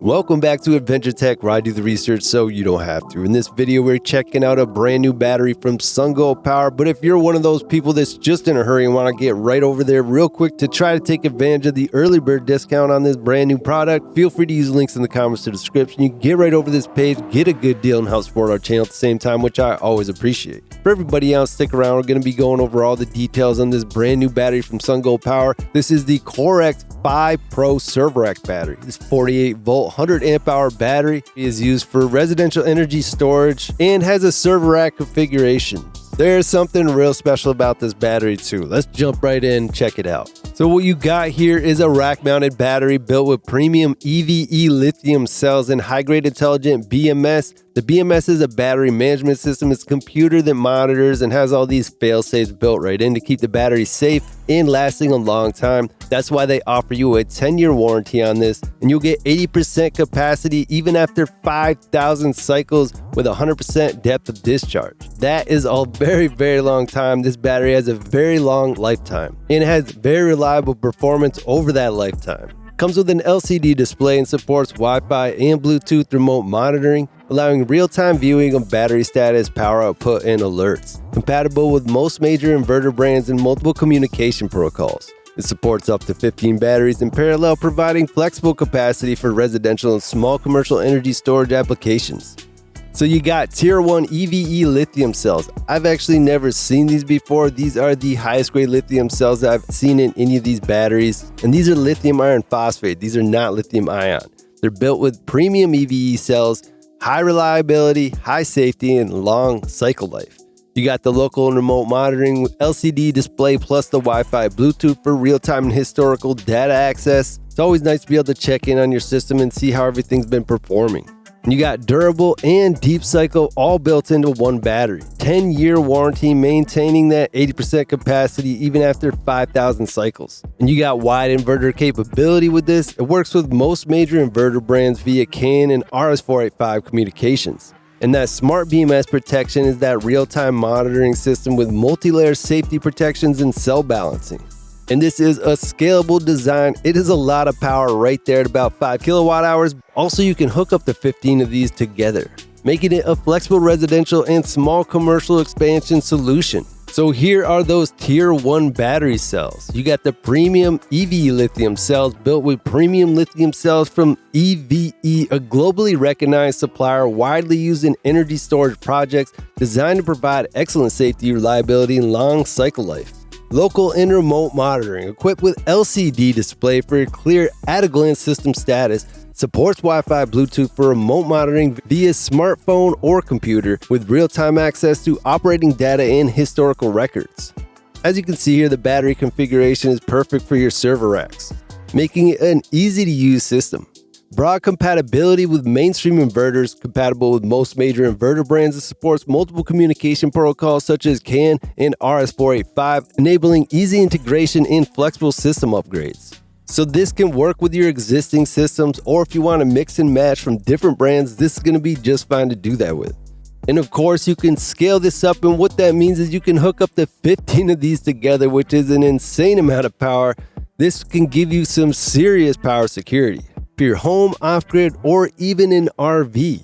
Welcome back to Adventure Tech, where I do the research so you don't have to. In this video, we're checking out a brand new battery from SunGold Power. But if you're one of those people that's just in a hurry and want to get right over there real quick to try to take advantage of the early bird discount on this brand new product, feel free to use the links in the comments to the description. You can get right over this page, get a good deal, and help support our channel at the same time, which I always appreciate. For everybody else, stick around. We're going to be going over all the details on this brand new battery from SunGold Power. This is the CoreX 5 Pro server rack battery. This 48 volt, 100 amp hour battery is used for residential energy storage and has a server rack configuration. There's something real special about this battery too. Let's jump right in and check it out. So what you got here is a rack-mounted battery built with premium EVE lithium cells and high-grade intelligent BMS. The BMS is a battery management system. It's a computer that monitors and has all these fail-safes built right in to keep the battery safe and lasting a long time. That's why they offer you a 10-year warranty on this, and you'll get 80% capacity even after 5,000 cycles with 100% depth of discharge. That is a very, very long time. This battery has a very long lifetime, and it has very reliable performance over that lifetime. Comes with an LCD display and supports Wi-Fi and Bluetooth remote monitoring, allowing real-time viewing of battery status, power output, and alerts. Compatible with most major inverter brands and multiple communication protocols. It supports up to 15 batteries in parallel, providing flexible capacity for residential and small commercial energy storage applications. So you got Tier 1 EVE lithium cells. I've actually never seen these before. These are the highest grade lithium cells that I've seen in any of these batteries. And these are lithium iron phosphate. These are not lithium ion. They're built with premium EVE cells, high reliability, high safety, and long cycle life. You got the local and remote monitoring with LCD display plus the Wi-Fi Bluetooth for real-time and historical data access. It's always nice to be able to check in on your system and see how everything's been performing. And you got durable and deep cycle all built into one battery. 10-year warranty, maintaining that 80% capacity even after 5,000 cycles. And you got wide inverter capability with this. It works with most major inverter brands via CAN and RS-485 communications. And that smart BMS protection is that real-time monitoring system with multi-layer safety protections and cell balancing. And this is a scalable design. It is a lot of power right there at about 5 kilowatt hours. Also, you can hook up to 15 of these together, making it a flexible residential and small commercial expansion solution. So here are those Tier 1 battery cells. You got the premium EVE lithium cells built with premium lithium cells from EVE, a globally recognized supplier widely used in energy storage projects, designed to provide excellent safety, reliability, and long cycle life. Local and remote monitoring, equipped with LCD display for a clear at-a-glance system status, supports Wi-Fi Bluetooth for remote monitoring via smartphone or computer with real-time access to operating data and historical records. As you can see here, the battery configuration is perfect for your server racks, making it an easy-to-use system. Broad compatibility with mainstream inverters, compatible with most major inverter brands, and supports multiple communication protocols such as CAN and RS-485, enabling easy integration and flexible system upgrades. So this can work with your existing systems, or if you want to mix and match from different brands, this is going to be just fine to do that with. And of course, you can scale this up, and what that means is you can hook up to 15 of these together, which is an insane amount of power. This can give you some serious power security for your home, off-grid, or even an RV.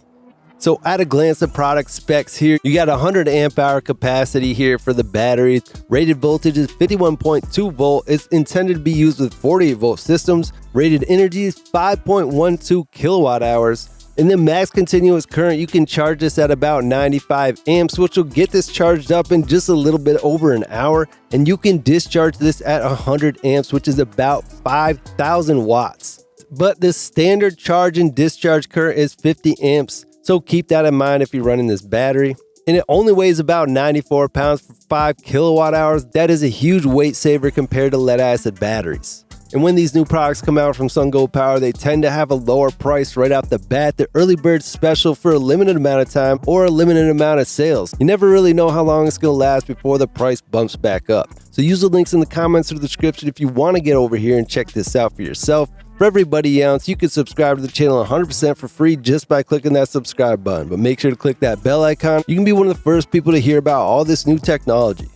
So at a glance, the product specs here, you got 100 amp hour capacity here for the batteries. Rated voltage is 51.2 volt. It's intended to be used with 48 volt systems. Rated energy is 5.12 kilowatt hours. And then max continuous current, you can charge this at about 95 amps, which will get this charged up in just a little bit over an hour. And you can discharge this at 100 amps, which is about 5,000 watts. But the standard charge and discharge current is 50 amps, so keep that in mind if you're running this battery. And it only weighs about 94 pounds for 5 kilowatt hours. That is a huge weight saver compared to lead-acid batteries. And when these new products come out from SunGold Power, they tend to have a lower price right off the bat. The early bird special for a limited amount of time or a limited amount of sales. You never really know how long it's going to last before the price bumps back up. So use the links in the comments or the description if you want to get over here and check this out for yourself. For everybody else, you can subscribe to the channel 100% for free just by clicking that subscribe button. But make sure to click that bell icon. You can be one of the first people to hear about all this new technology.